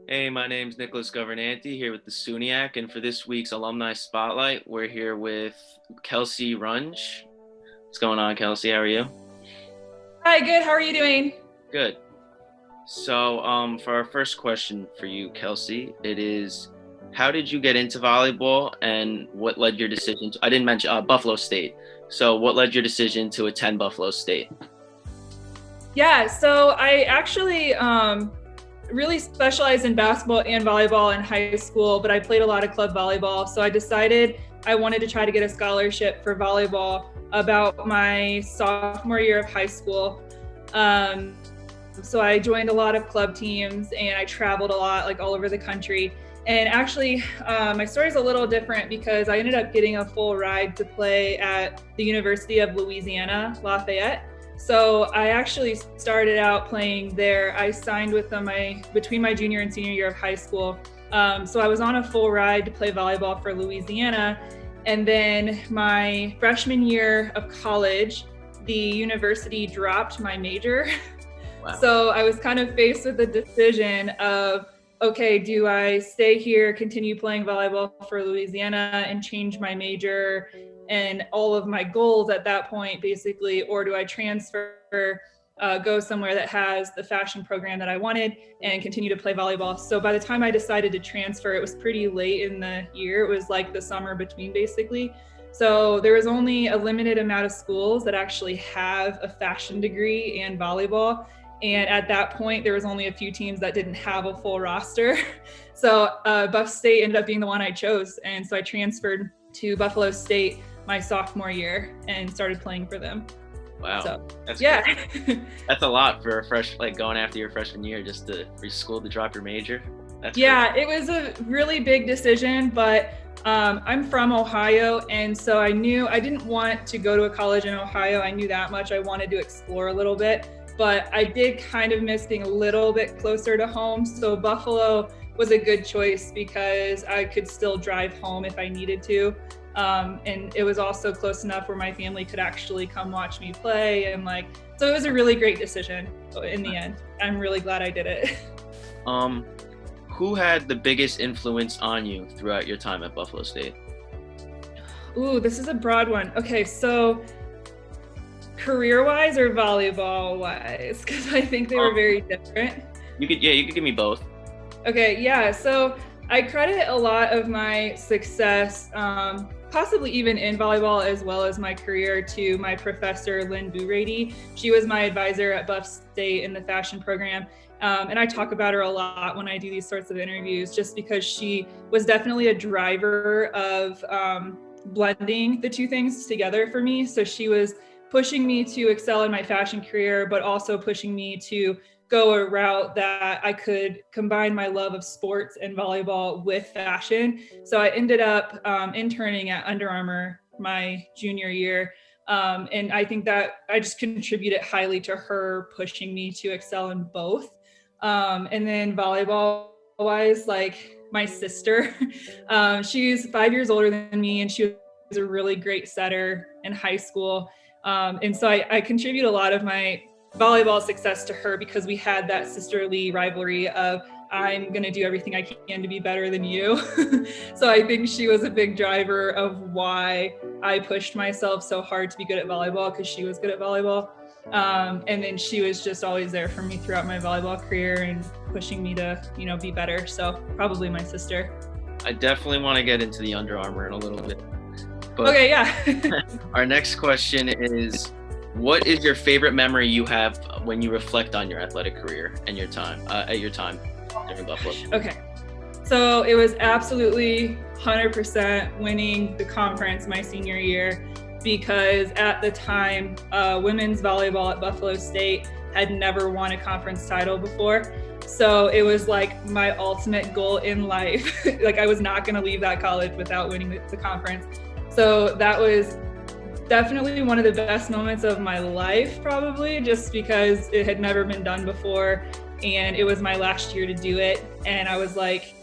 Hey, my name's Nicholas Governanti here with the SUNYAC, and for this week's Alumni Spotlight, we're here with Kelsey Runge. What's going on, Kelsey? How are you? Hi, good. How are you doing? Good. So, for our first question for you, Kelsey, it is, how did you get into volleyball, and what led your decision to, I didn't mention Buffalo State. So, what led your decision to attend Buffalo State? Yeah, so I actually really specialized in basketball and volleyball in high school, but I played a lot of club volleyball. So I decided I wanted to try to get a scholarship for volleyball about my sophomore year of high school. Um, so I joined a lot of club teams and I traveled a lot, like all over the country. And actually, my story is a little different because I ended up getting a full ride to play at the University of Louisiana, Lafayette. So I actually started out playing there. I signed with them between my junior and senior year of high school. So I was on a full ride to play volleyball for Louisiana. And then my freshman year of college, the university dropped my major. Wow. So I was kind of faced with the decision of, okay, do I stay here, continue playing volleyball for Louisiana and change my major and all of my goals at that point, basically, or do I transfer, go somewhere that has the fashion program that I wanted and continue to play volleyball? So by the time I decided to transfer, it was pretty late in the year. It was like the summer between, basically. So there was only a limited amount of schools that actually have a fashion degree and volleyball. And at that point, there was only a few teams that didn't have a full roster. So Buff State ended up being the one I chose. And so I transferred to Buffalo State my sophomore year and started playing for them. Wow. So, That's yeah. That's a lot for like going after your freshman year just for your school to drop your major. That's Yeah, it was a really big decision, but I'm from Ohio. And so I knew I didn't want to go to a college in Ohio. I knew that much. I wanted to explore a little bit, but I did kind of miss being a little bit closer to home. So Buffalo was a good choice because I could still drive home if I needed to. And it was also close enough where my family could actually come watch me play. And so it was a really great decision in the end. I'm really glad I did it. Who had the biggest influence on you throughout your time at Buffalo State? Ooh, this is a broad one. Okay, so career-wise or volleyball-wise? Because I think they were very different. You could give me both. Okay, yeah. So I credit a lot of my success, possibly even in volleyball as well as my career, to my professor, Lynn Bourady. She was my advisor at Buff State in the fashion program. And I talk about her a lot when I do these sorts of interviews, just because she was definitely a driver of blending the two things together for me. So she was pushing me to excel in my fashion career, but also pushing me to go a route that I could combine my love of sports and volleyball with fashion. So I ended up interning at Under Armour my junior year. And I think that I just contributed highly to her pushing me to excel in both. And then volleyball wise, like my sister, she's 5 years older than me, and she was a really great setter in high school. And so I contribute a lot of my volleyball success to her because we had that sisterly rivalry of, I'm going to do everything I can to be better than you. So I think she was a big driver of why I pushed myself so hard to be good at volleyball, because she was good at volleyball. And then she was just always there for me throughout my volleyball career and pushing me to, be better. So probably my sister. I definitely want to get into the Under Armour in a little bit. But okay, yeah. Our next question is, what is your favorite memory you have when you reflect on your athletic career and your time during Buffalo? Okay. So it was absolutely 100% winning the conference my senior year, because at the time, women's volleyball at Buffalo State had never won a conference title before. So it was like my ultimate goal in life. Like I was not going to leave that college without winning the conference. So that was definitely one of the best moments of my life, probably, just because it had never been done before. And it was my last year to do it. And I was like,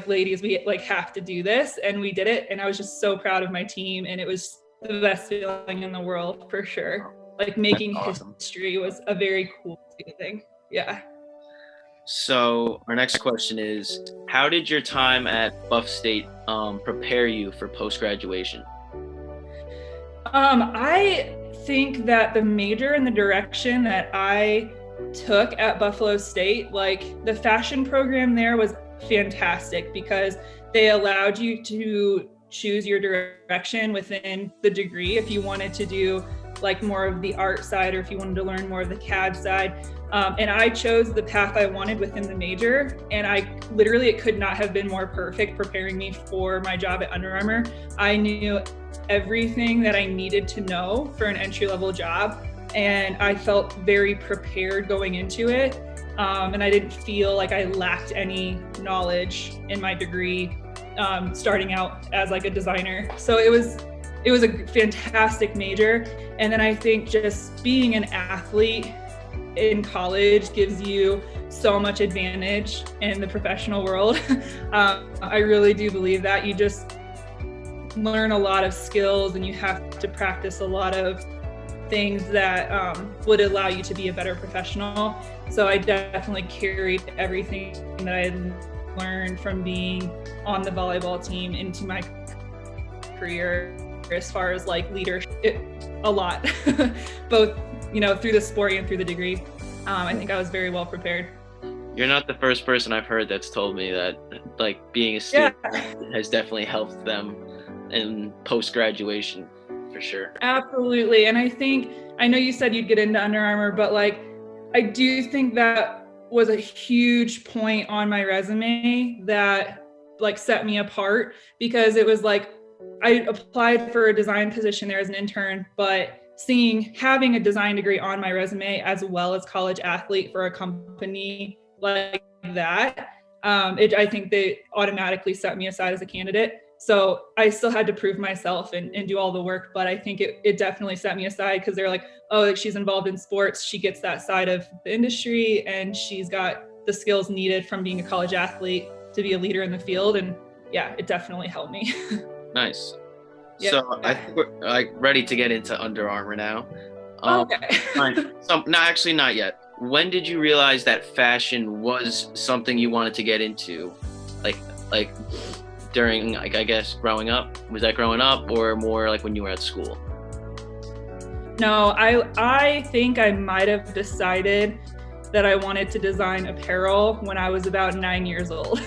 ladies, we have to do this. And we did it. And I was just so proud of my team. And it was the best feeling in the world, for sure. Like making history was a very cool thing. Yeah. So our next question is, how did your time at Buff State prepare you for post-graduation? I think that the major and the direction that I took at Buffalo State, like the fashion program there was fantastic because they allowed you to choose your direction within the degree if you wanted to do like more of the art side or if you wanted to learn more of the CAD side. And I chose the path I wanted within the major, and it could not have been more perfect preparing me for my job at Under Armour. I knew everything that I needed to know for an entry-level job, and I felt very prepared going into it. And I didn't feel like I lacked any knowledge in my degree starting out as like a designer. So it was a fantastic major. And then I think just being an athlete in college gives you so much advantage in the professional world. I really do believe that you just learn a lot of skills and you have to practice a lot of things that would allow you to be a better professional. So I definitely carried everything that I learned from being on the volleyball team into my career as far as like leadership, a lot, both, through the sport and through the degree. I think I was very well prepared. You're not the first person I've heard that's told me that like being a student has definitely helped them in post-graduation, for sure. Absolutely. And I know you said you'd get into Under Armour, but like, I do think that was a huge point on my resume that like set me apart, because it was like, I applied for a design position there as an intern, but having a design degree on my resume as well as college athlete for a company like that, I think they automatically set me aside as a candidate. So I still had to prove myself and do all the work, but I think it definitely set me aside because they're like, oh, she's involved in sports. She gets that side of the industry and she's got the skills needed from being a college athlete to be a leader in the field. And yeah, it definitely helped me. Nice. Yeah. So I think we're like ready to get into Under Armour now. Okay. No, actually not yet. When did you realize that fashion was something you wanted to get into? Like during, like, I guess growing up? Was that growing up or more like when you were at school? No, I think I might have decided that I wanted to design apparel when I was about 9 years old.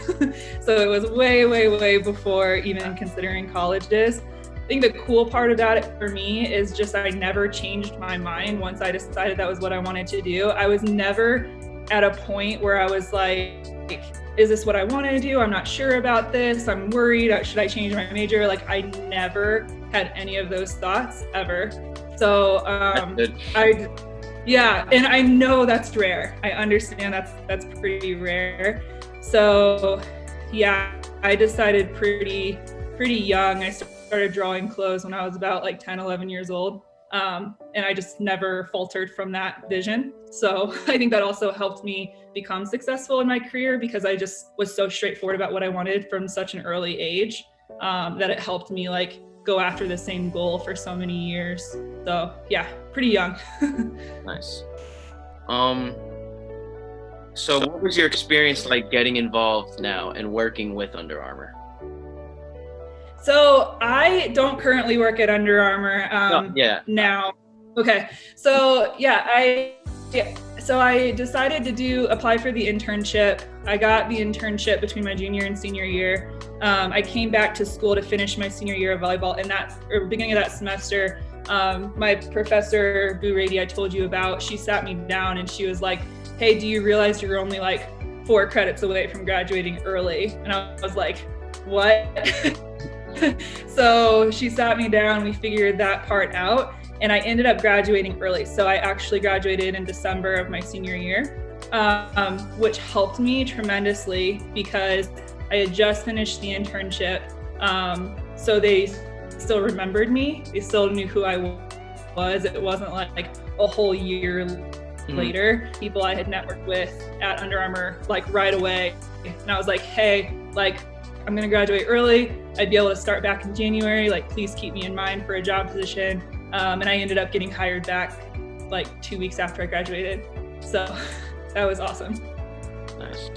So it was way, way, way before even considering colleges. I think the cool part about it for me is just I never changed my mind once I decided that was what I wanted to do. I was never at a point where I was like, is this what I want to do? I'm not sure about this. I'm worried. Should I change my major? Like, I never had any of those thoughts ever. So yeah, and I know that's rare. I understand that's pretty rare. So yeah, I decided pretty young. I started drawing clothes when I was about like 10, 11 years old. And I just never faltered from that vision. So I think that also helped me become successful in my career because I just was so straightforward about what I wanted from such an early age, that it helped me like go after the same goal for so many years. So yeah, pretty young. Nice. So what was your experience like getting involved now and working with Under Armour? So I don't currently work at Under Armour now. Okay. So yeah, I decided to apply for the internship. I got the internship between my junior and senior year. I came back to school to finish my senior year of volleyball, and beginning of that semester, my professor, Boo Rady, I told you about, she sat me down and she was like, hey, do you realize you're only like 4 credits away from graduating early? And I was like, what? So she sat me down, we figured that part out, and I ended up graduating early. So I actually graduated in December of my senior year, which helped me tremendously because I had just finished the internship. So they still remembered me. They still knew who I was. It wasn't like a whole year later. People I had networked with at Under Armour like right away. And I was like, hey, like, I'm gonna graduate early. I'd be able to start back in January. Like, please keep me in mind for a job position. And I ended up getting hired back like 2 weeks after I graduated. So that was awesome. Nice.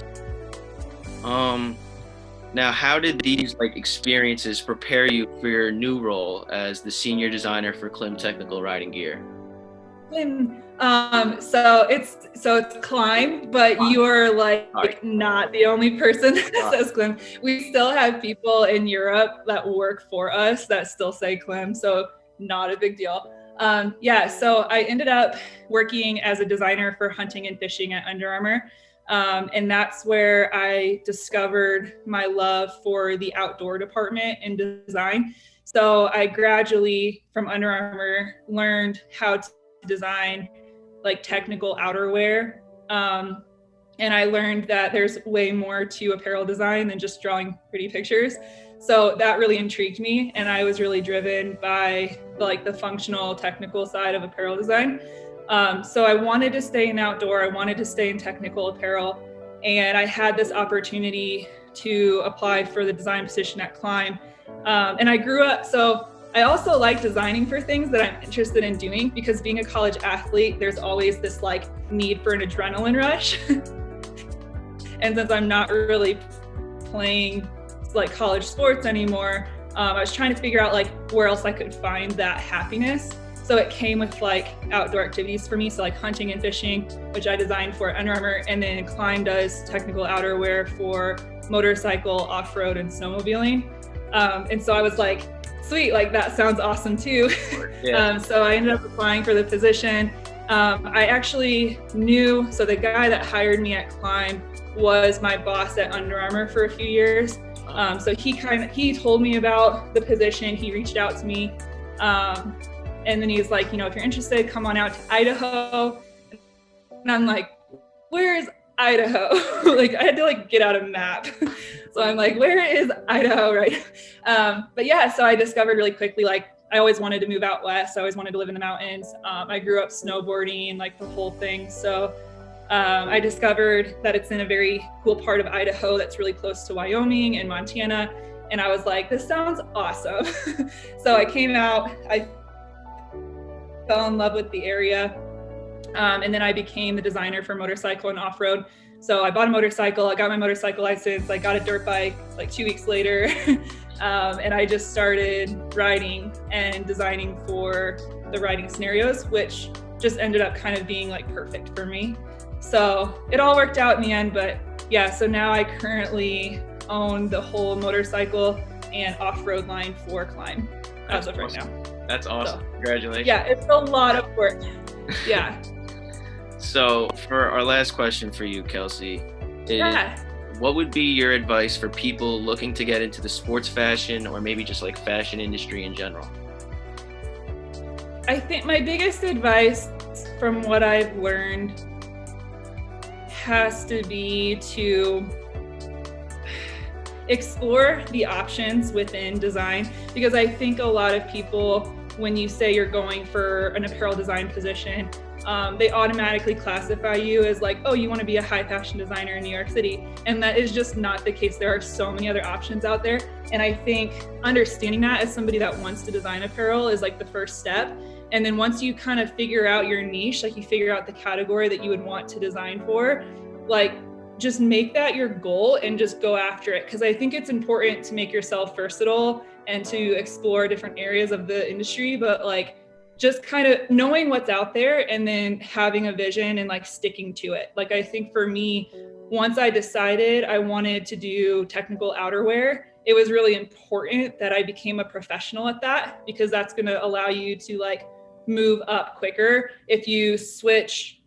Now, how did these like experiences prepare you for your new role as the senior designer for Klim Technical Riding Gear? So it's Climb, but you are like not the only person that says Clim. We still have people in Europe that work for us that still say Clim, so not a big deal. So I ended up working as a designer for hunting and fishing at Under Armour. And that's where I discovered my love for the outdoor department in design. So I gradually, from Under Armour, learned how to design like technical outerwear. And I learned that there's way more to apparel design than just drawing pretty pictures. So that really intrigued me. And I was really driven by like the functional technical side of apparel design. So I wanted to stay in outdoor, I wanted to stay in technical apparel, and I had this opportunity to apply for the design position at Climb. And I grew up, so I also like designing for things that I'm interested in doing, because being a college athlete, there's always this like need for an adrenaline rush. And since I'm not really playing like college sports anymore, I was trying to figure out like where else I could find that happiness. So it came with like outdoor activities for me. So like hunting and fishing, which I designed for Under Armour, and then Climb does technical outerwear for motorcycle, off-road, and snowmobiling. And so I was like, sweet, like that sounds awesome too. Yeah. So I ended up applying for the position. I actually knew, so the guy that hired me at Climb was my boss at Under Armour for a few years. So he told me about the position, he reached out to me. And then he's like, if you're interested, come on out to Idaho. And I'm like, where is Idaho? Like I had to like get out a map. So I'm like, where is Idaho, right? But yeah, so I discovered really quickly, like I always wanted to move out west. I always wanted to live in the mountains. I grew up snowboarding, like the whole thing. So I discovered that it's in a very cool part of Idaho that's really close to Wyoming and Montana. And I was like, this sounds awesome. So I came out, I fell in love with the area. And then I became the designer for motorcycle and off-road. So I bought a motorcycle, I got my motorcycle license, I got a dirt bike like 2 weeks later. And I just started riding and designing for the riding scenarios, which just ended up kind of being like perfect for me. So it all worked out in the end, but yeah, so now I currently own the whole motorcycle and off-road line for Climb as of right now. That's awesome. So, congratulations. Yeah, it's a lot of work. Yeah. So for our last question for you, Kelsey, what would be your advice for people looking to get into the sports fashion or maybe just like fashion industry in general? I think my biggest advice from what I've learned has to be to explore the options within design, because I think a lot of people, when you say you're going for an apparel design position, they automatically classify you as like, oh, you want to be a high fashion designer in New York City. And that is just not the case. There are so many other options out there. And I think understanding that as somebody that wants to design apparel is like the first step. And then once you kind of figure out your niche, like you figure out the category that you would want to design for, like just make that your goal and just go after it. Because I think it's important to make yourself versatile and to explore different areas of the industry, but like just kind of knowing what's out there and then having a vision and like sticking to it. Like I think for me, once I decided I wanted to do technical outerwear, it was really important that I became a professional at that, because that's going to allow you to like move up quicker. If you switch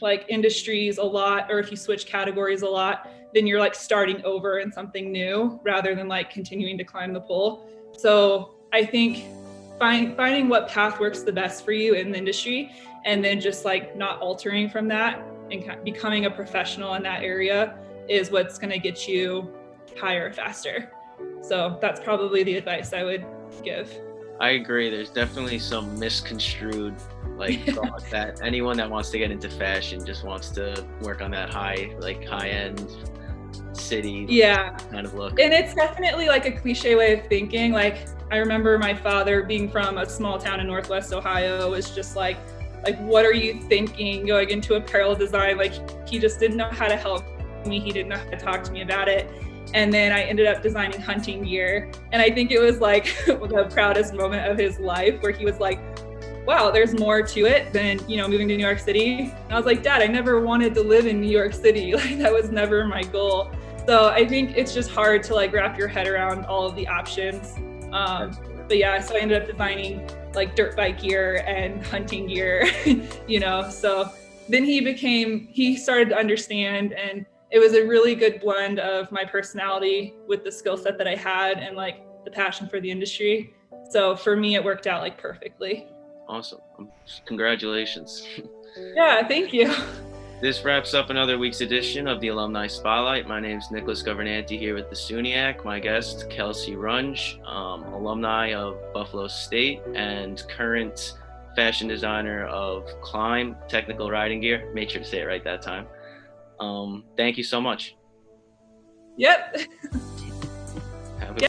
like industries a lot, or if you switch categories a lot, then you're like starting over in something new rather than like continuing to climb the pole. So I think finding what path works the best for you in the industry, and then just like not altering from that and becoming a professional in that area is what's going to get you higher faster. So that's probably the advice I would give. I agree. There's definitely some misconstrued thought that anyone that wants to get into fashion just wants to work on that high end city kind of look. And it's definitely like a cliche way of thinking. Like I remember my father being from a small town in Northwest Ohio was just like, like, what are you thinking going into apparel design? Like, he just didn't know how to help me. He didn't know how to talk to me about it. And then I ended up designing hunting gear. And I think it was like the proudest moment of his life, where he was like, wow, there's more to it than, you know, moving to New York City. And I was like, Dad, I never wanted to live in New York City. Like, that was never my goal. So I think it's just hard to like wrap your head around all of the options. But yeah, so I ended up designing like dirt bike gear and hunting gear, you know. So then he started to understand, and it was a really good blend of my personality with the skill set that I had and like the passion for the industry. So for me, it worked out like perfectly. Awesome. Congratulations. Yeah, thank you. This wraps up another week's edition of the Alumni Spotlight. My name is Nicholas Governanti here with the SUNYAC. My guest, Kelsey Runge, alumni of Buffalo State and current fashion designer of Climb Technical Riding Gear. Make sure to say it right that time. Thank you so much. Yep. Have a